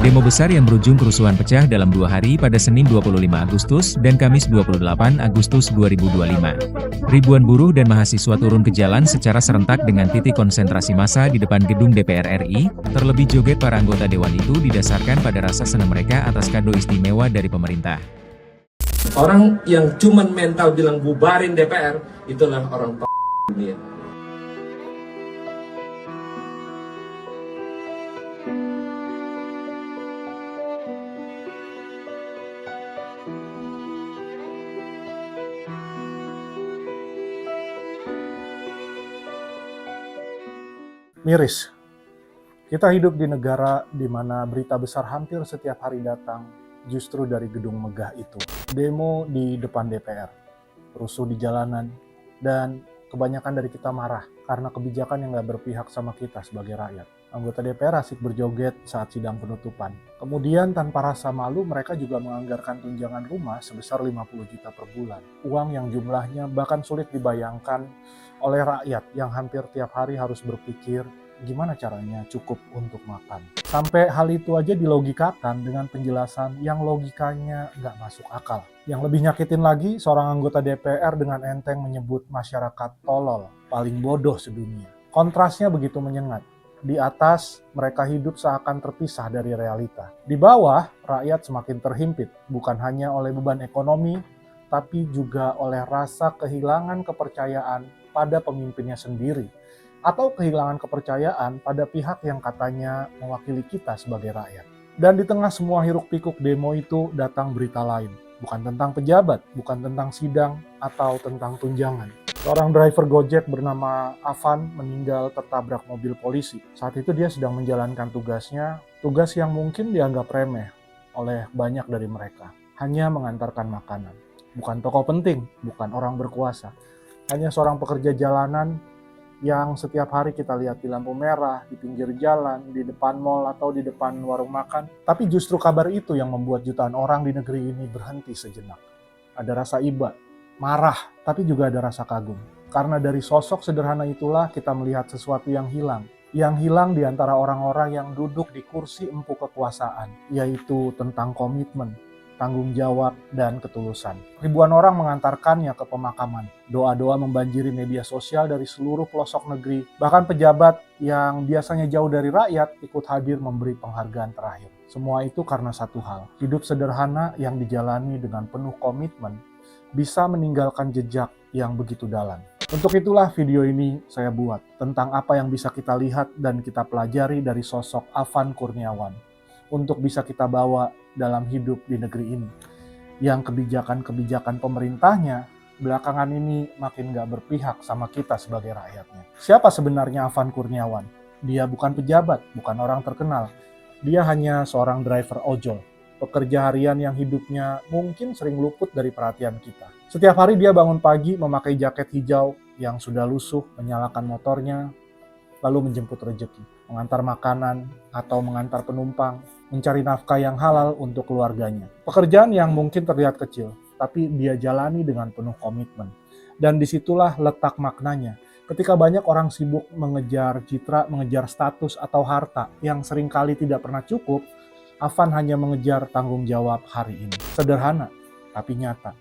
Demo besar yang berujung kerusuhan pecah dalam 2 hari pada Senin 25 Agustus dan Kamis 28 Agustus 2025. Ribuan buruh dan mahasiswa turun ke jalan secara serentak dengan titik konsentrasi massa di depan gedung DPR RI. Terlebih joget para anggota dewan itu didasarkan pada rasa senang mereka atas kado istimewa dari pemerintah. Orang yang cuman mental bilang bubarin DPR, itulah orang dunia. Miris, kita hidup di negara di mana berita besar hampir setiap hari datang justru dari gedung megah itu. Demo di depan DPR, rusuh di jalanan, dan kebanyakan dari kita marah karena kebijakan yang gak berpihak sama kita sebagai rakyat. Anggota DPR asik berjoget saat sidang penutupan. Kemudian tanpa rasa malu mereka juga menganggarkan tunjangan rumah sebesar 50 juta per bulan. Uang yang jumlahnya bahkan sulit dibayangkan oleh rakyat yang hampir tiap hari harus berpikir gimana caranya cukup untuk makan. Sampai hal itu aja dilogikakan dengan penjelasan yang logikanya nggak masuk akal. Yang lebih nyakitin lagi, seorang anggota DPR dengan enteng menyebut masyarakat tolol, paling bodoh sedunia. Kontrasnya begitu menyengat. Di atas, mereka hidup seakan terpisah dari realita. Di bawah, rakyat semakin terhimpit, bukan hanya oleh beban ekonomi, tapi juga oleh rasa kehilangan kepercayaan pada pemimpinnya sendiri, atau kehilangan kepercayaan pada pihak yang katanya mewakili kita sebagai rakyat. Dan di tengah semua hiruk-pikuk demo itu datang berita lain, bukan tentang pejabat, bukan tentang sidang, atau tentang tunjangan. Seorang driver Gojek bernama Afan meninggal tertabrak mobil polisi. Saat itu dia sedang menjalankan tugasnya, tugas yang mungkin dianggap remeh oleh banyak dari mereka. Hanya mengantarkan makanan. Bukan tokoh penting, bukan orang berkuasa. Hanya seorang pekerja jalanan yang setiap hari kita lihat di lampu merah, di pinggir jalan, di depan mal atau di depan warung makan. Tapi justru kabar itu yang membuat jutaan orang di negeri ini berhenti sejenak. Ada rasa iba, marah, tapi juga ada rasa kagum. Karena dari sosok sederhana itulah kita melihat sesuatu yang hilang. Yang hilang di antara orang-orang yang duduk di kursi empuk kekuasaan, yaitu tentang komitmen, tanggung jawab, dan ketulusan. Ribuan orang mengantarkannya ke pemakaman. Doa-doa membanjiri media sosial dari seluruh pelosok negeri. Bahkan pejabat yang biasanya jauh dari rakyat ikut hadir memberi penghargaan terakhir. Semua itu karena satu hal. Hidup sederhana yang dijalani dengan penuh komitmen bisa meninggalkan jejak yang begitu dalam. Untuk itulah video ini saya buat tentang apa yang bisa kita lihat dan kita pelajari dari sosok Afan Kurniawan untuk bisa kita bawa dalam hidup di negeri ini. Yang kebijakan-kebijakan pemerintahnya belakangan ini makin gak berpihak sama kita sebagai rakyatnya. Siapa sebenarnya Afan Kurniawan? Dia bukan pejabat, bukan orang terkenal. Dia hanya seorang driver ojol, pekerja harian yang hidupnya mungkin sering luput dari perhatian kita. Setiap hari dia bangun pagi memakai jaket hijau yang sudah lusuh, menyalakan motornya, lalu menjemput rejeki, mengantar makanan atau mengantar penumpang, mencari nafkah yang halal untuk keluarganya. Pekerjaan yang mungkin terlihat kecil, tapi dia jalani dengan penuh komitmen. Dan disitulah letak maknanya. Ketika banyak orang sibuk mengejar citra, mengejar status atau harta yang seringkali tidak pernah cukup, Afan hanya mengejar tanggung jawab hari ini. Sederhana, tapi nyata.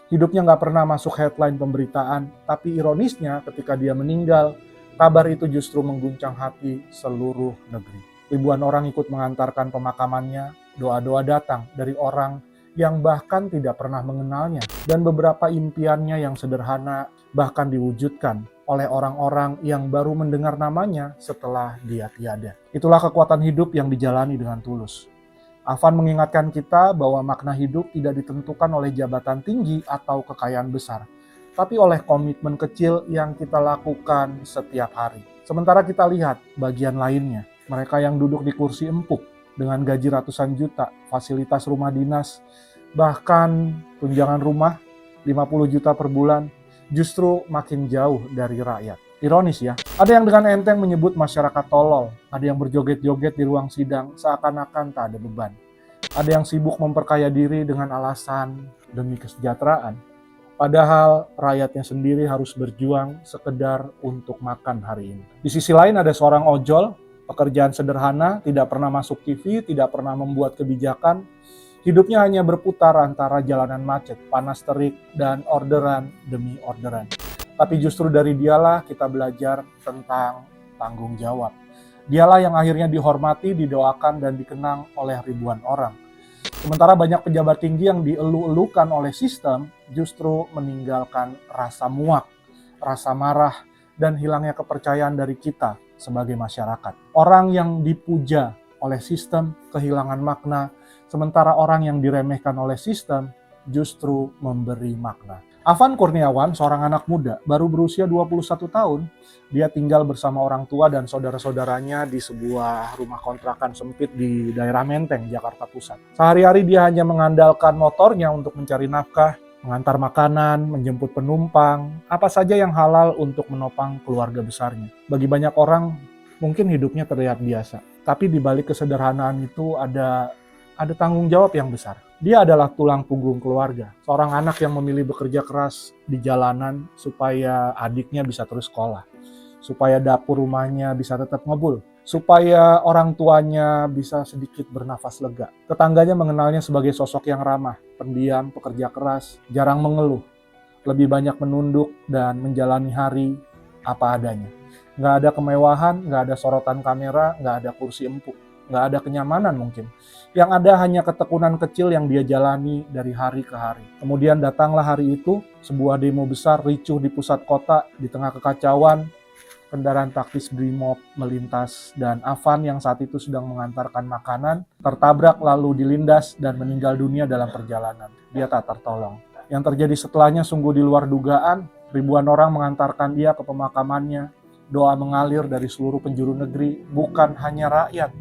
Hidupnya nggak pernah masuk headline pemberitaan, tapi ironisnya ketika dia meninggal, kabar itu justru mengguncang hati seluruh negeri. Ribuan orang ikut mengantarkan pemakamannya, doa-doa datang dari orang yang bahkan tidak pernah mengenalnya. Dan beberapa impiannya yang sederhana bahkan diwujudkan oleh orang-orang yang baru mendengar namanya setelah dia tiada. Itulah kekuatan hidup yang dijalani dengan tulus. Afan mengingatkan kita bahwa makna hidup tidak ditentukan oleh jabatan tinggi atau kekayaan besar, tapi oleh komitmen kecil yang kita lakukan setiap hari. Sementara kita lihat bagian lainnya, mereka yang duduk di kursi empuk dengan gaji ratusan juta, fasilitas rumah dinas, bahkan tunjangan rumah 50 juta per bulan, justru makin jauh dari rakyat. Ironis ya, ada yang dengan enteng menyebut masyarakat tolol, ada yang berjoget-joget di ruang sidang seakan-akan tak ada beban. Ada yang sibuk memperkaya diri dengan alasan demi kesejahteraan. Padahal rakyatnya sendiri harus berjuang sekedar untuk makan hari ini. Di sisi lain ada seorang ojol Pekerjaan sederhana, tidak pernah masuk TV, tidak pernah membuat kebijakan. Hidupnya hanya berputar antara jalanan macet, panas terik, dan orderan demi orderan. Tapi justru dari dialah kita belajar tentang tanggung jawab. Dialah yang akhirnya dihormati, didoakan, dan dikenang oleh ribuan orang. Sementara banyak pejabat tinggi yang dielu-elukan oleh sistem justru meninggalkan rasa muak, rasa marah, dan hilangnya kepercayaan dari kita sebagai masyarakat. Orang yang dipuja oleh sistem kehilangan makna, sementara orang yang diremehkan oleh sistem justru memberi makna. Afan Kurniawan, seorang anak muda, baru berusia 21 tahun. Dia tinggal bersama orang tua dan saudara-saudaranya di sebuah rumah kontrakan sempit di daerah Menteng, Jakarta Pusat. Sehari-hari dia hanya mengandalkan motornya untuk mencari nafkah, mengantar makanan, menjemput penumpang, apa saja yang halal untuk menopang keluarga besarnya. Bagi banyak orang, mungkin hidupnya terlihat biasa. Tapi di balik kesederhanaan itu ada tanggung jawab yang besar. Dia adalah tulang punggung keluarga. Seorang anak yang memilih bekerja keras di jalanan supaya adiknya bisa terus sekolah. Supaya dapur rumahnya bisa tetap ngebul. Supaya orang tuanya bisa sedikit bernafas lega. Tetangganya mengenalnya sebagai sosok yang ramah, pendiam, pekerja keras, jarang mengeluh, lebih banyak menunduk dan menjalani hari apa adanya. Nggak ada kemewahan, nggak ada sorotan kamera, nggak ada kursi empuk, nggak ada kenyamanan mungkin. Yang ada hanya ketekunan kecil yang dia jalani dari hari ke hari. Kemudian datanglah hari itu, sebuah demo besar ricuh di pusat kota, di tengah kekacauan, kendaraan taktis Brimob melintas dan Afan yang saat itu sedang mengantarkan makanan tertabrak lalu dilindas dan meninggal dunia dalam perjalanan. Dia tak tertolong. Yang terjadi setelahnya sungguh di luar dugaan. Ribuan orang mengantarkan dia ke pemakamannya. Doa mengalir dari seluruh penjuru negeri, bukan hanya rakyat.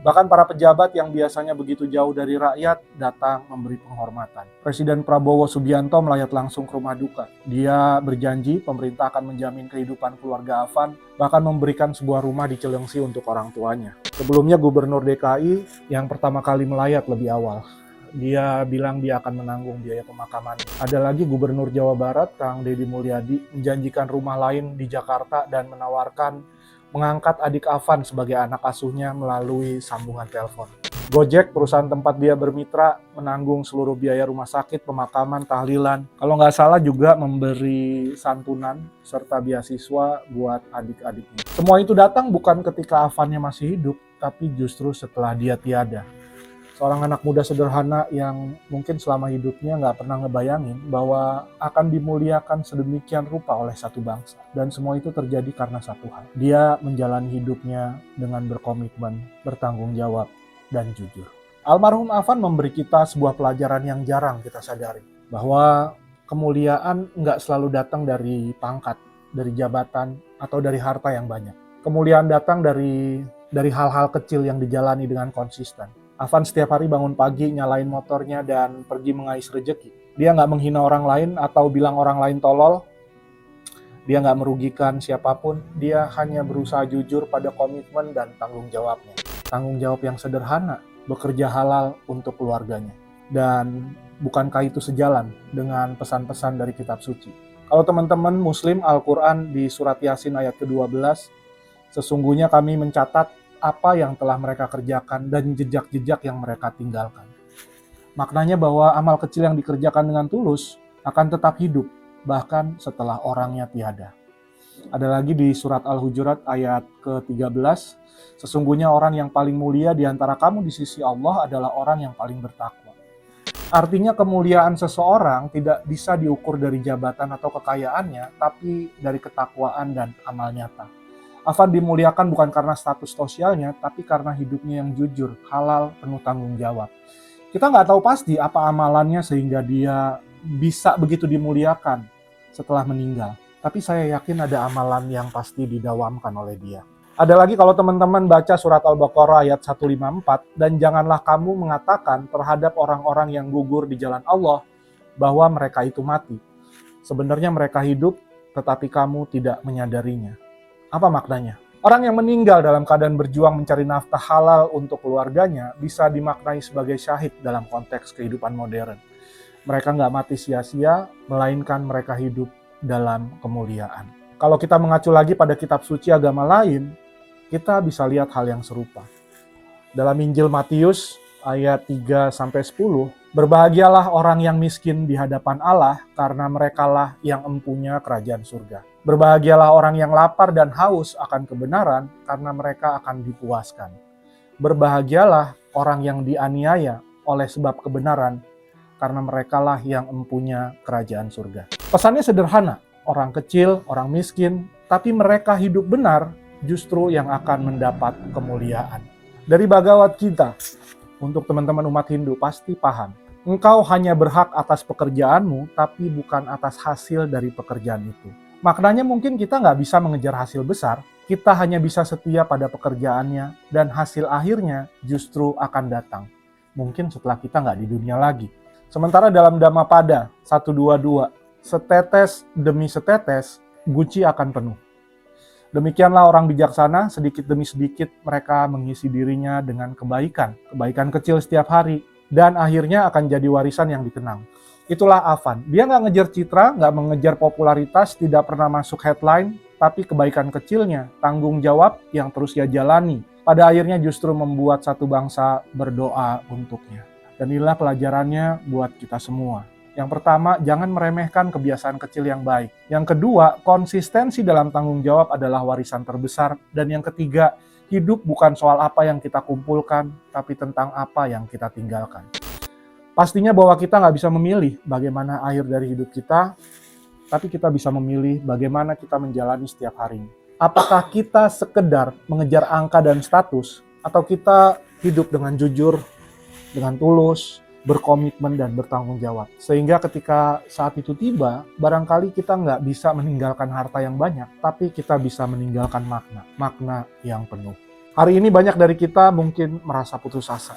Bahkan para pejabat yang biasanya begitu jauh dari rakyat datang memberi penghormatan. Presiden Prabowo Subianto melayat langsung ke rumah duka. Dia berjanji pemerintah akan menjamin kehidupan keluarga Afan, bahkan memberikan sebuah rumah di Cilengsi untuk orang tuanya. Sebelumnya Gubernur DKI yang pertama kali melayat lebih awal. Dia bilang dia akan menanggung biaya pemakaman. Ada lagi Gubernur Jawa Barat, Kang Deddy Mulyadi, menjanjikan rumah lain di Jakarta dan menawarkan mengangkat adik Afan sebagai anak asuhnya melalui sambungan telepon. Gojek, perusahaan tempat dia bermitra, menanggung seluruh biaya rumah sakit, pemakaman, tahlilan. Kalau nggak salah juga memberi santunan serta beasiswa buat adik-adiknya. Semua itu datang bukan ketika Afannya masih hidup, tapi justru setelah dia tiada. Seorang anak muda sederhana yang mungkin selama hidupnya nggak pernah ngebayangin bahwa akan dimuliakan sedemikian rupa oleh satu bangsa. Dan semua itu terjadi karena satu hal. Dia menjalani hidupnya dengan berkomitmen, bertanggung jawab, dan jujur. Almarhum Afan memberi kita sebuah pelajaran yang jarang kita sadari. Bahwa kemuliaan nggak selalu datang dari pangkat, dari jabatan, atau dari harta yang banyak. Kemuliaan datang dari hal-hal kecil yang dijalani dengan konsisten. Afan setiap hari bangun pagi, nyalain motornya, dan pergi mengais rejeki. Dia nggak menghina orang lain atau bilang orang lain tolol. Dia nggak merugikan siapapun. Dia hanya berusaha jujur pada komitmen dan tanggung jawabnya. Tanggung jawab yang sederhana, bekerja halal untuk keluarganya. Dan bukankah itu sejalan dengan pesan-pesan dari kitab suci? Kalau teman-teman Muslim, Al-Quran di surat Yasin ayat ke-12, sesungguhnya kami mencatat apa yang telah mereka kerjakan dan jejak-jejak yang mereka tinggalkan. Maknanya bahwa amal kecil yang dikerjakan dengan tulus akan tetap hidup, bahkan setelah orangnya tiada. Ada lagi di surat Al-Hujurat ayat ke-13, sesungguhnya orang yang paling mulia di antara kamu di sisi Allah adalah orang yang paling bertakwa. Artinya kemuliaan seseorang tidak bisa diukur dari jabatan atau kekayaannya, tapi dari ketakwaan dan amal nyata. Afan dimuliakan bukan karena status sosialnya, tapi karena hidupnya yang jujur, halal, penuh tanggung jawab. Kita nggak tahu pasti apa amalannya sehingga dia bisa begitu dimuliakan setelah meninggal. Tapi saya yakin ada amalan yang pasti didawamkan oleh dia. Ada lagi kalau teman-teman baca surat Al-Baqarah ayat 154, dan janganlah kamu mengatakan terhadap orang-orang yang gugur di jalan Allah bahwa mereka itu mati. Sebenarnya mereka hidup, tetapi kamu tidak menyadarinya. Apa maknanya? Orang yang meninggal dalam keadaan berjuang mencari nafkah halal untuk keluarganya bisa dimaknai sebagai syahid dalam konteks kehidupan modern. Mereka nggak mati sia-sia, melainkan mereka hidup dalam kemuliaan. Kalau kita mengacu lagi pada kitab suci agama lain, kita bisa lihat hal yang serupa. Dalam Injil Matius ayat 3-10, berbahagialah orang yang miskin di hadapan Allah, karena merekalah yang empunya kerajaan surga. Berbahagialah orang yang lapar dan haus akan kebenaran, karena mereka akan dipuaskan. Berbahagialah orang yang dianiaya oleh sebab kebenaran, karena merekalah yang empunya kerajaan surga. Pesannya sederhana, orang kecil, orang miskin, tapi mereka hidup benar, justru yang akan mendapat kemuliaan. Dari Bhagavad Gita, untuk teman-teman umat Hindu pasti paham. Engkau hanya berhak atas pekerjaanmu, tapi bukan atas hasil dari pekerjaan itu. Maknanya mungkin kita nggak bisa mengejar hasil besar, kita hanya bisa setia pada pekerjaannya, dan hasil akhirnya justru akan datang. Mungkin setelah kita nggak di dunia lagi. Sementara dalam Dhammapada 122, setetes demi setetes, guci akan penuh. Demikianlah orang bijaksana, sedikit demi sedikit mereka mengisi dirinya dengan kebaikan. Kebaikan kecil setiap hari, dan akhirnya akan jadi warisan yang dikenang. Itulah Avan. Dia nggak ngejar citra, nggak mengejar popularitas, tidak pernah masuk headline, tapi kebaikan kecilnya, tanggung jawab yang terus ia jalani, pada akhirnya justru membuat satu bangsa berdoa untuknya. Dan inilah pelajarannya buat kita semua. Yang pertama, jangan meremehkan kebiasaan kecil yang baik. Yang kedua, konsistensi dalam tanggung jawab adalah warisan terbesar. Dan yang ketiga, hidup bukan soal apa yang kita kumpulkan, tapi tentang apa yang kita tinggalkan. Pastinya bahwa kita nggak bisa memilih bagaimana akhir dari hidup kita, tapi kita bisa memilih bagaimana kita menjalani setiap harinya. Apakah kita sekedar mengejar angka dan status, atau kita hidup dengan jujur, dengan tulus, berkomitmen dan bertanggung jawab. Sehingga ketika saat itu tiba, barangkali kita nggak bisa meninggalkan harta yang banyak, tapi kita bisa meninggalkan makna yang penuh. Hari ini banyak dari kita mungkin merasa putus asa,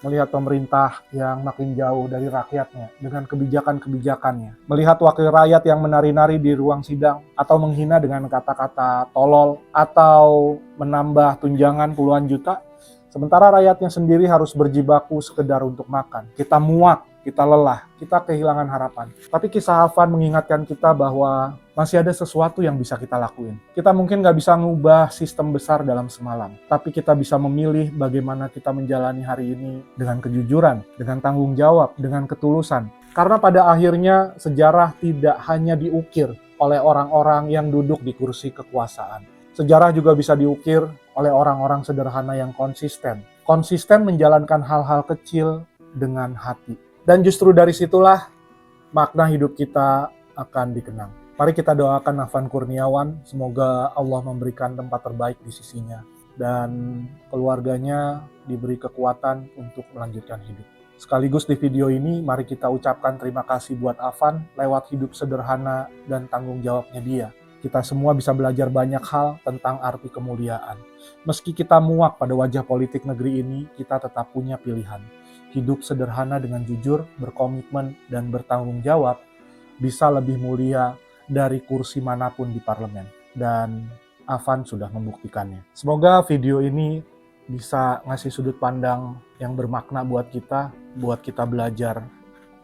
melihat pemerintah yang makin jauh dari rakyatnya dengan kebijakan-kebijakannya, melihat wakil rakyat yang menari-nari di ruang sidang, atau menghina dengan kata-kata tolol, atau menambah tunjangan puluhan juta, sementara rakyatnya sendiri harus berjibaku sekedar untuk makan. Kita muak, kita lelah, kita kehilangan harapan. Tapi kisah Avan mengingatkan kita bahwa masih ada sesuatu yang bisa kita lakuin. Kita mungkin nggak bisa ngubah sistem besar dalam semalam, tapi kita bisa memilih bagaimana kita menjalani hari ini dengan kejujuran, dengan tanggung jawab, dengan ketulusan. Karena pada akhirnya sejarah tidak hanya diukir oleh orang-orang yang duduk di kursi kekuasaan. Sejarah juga bisa diukir oleh orang-orang sederhana yang konsisten. Konsisten menjalankan hal-hal kecil dengan hati. Dan justru dari situlah makna hidup kita akan dikenang. Mari kita doakan Avan Kurniawan, semoga Allah memberikan tempat terbaik di sisinya. Dan keluarganya diberi kekuatan untuk melanjutkan hidup. Sekaligus di video ini, mari kita ucapkan terima kasih buat Avan lewat hidup sederhana dan tanggung jawabnya dia. Kita semua bisa belajar banyak hal tentang arti kemuliaan. Meski kita muak pada wajah politik negeri ini, kita tetap punya pilihan. Hidup sederhana dengan jujur, berkomitmen, dan bertanggung jawab bisa lebih mulia dari kursi manapun di parlemen. Dan Avan sudah membuktikannya. Semoga video ini bisa ngasih sudut pandang yang bermakna buat kita belajar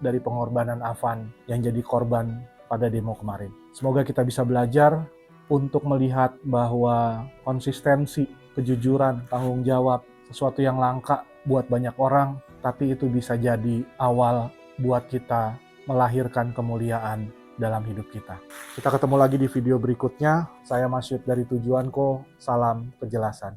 dari pengorbanan Avan yang jadi korban pada demo kemarin. Semoga kita bisa belajar untuk melihat bahwa konsistensi, kejujuran, tanggung jawab, sesuatu yang langka buat banyak orang, tapi itu bisa jadi awal buat kita melahirkan kemuliaan dalam hidup kita. Kita ketemu lagi di video berikutnya. Saya Mas Yud dari Tujuanko, salam kejelasan.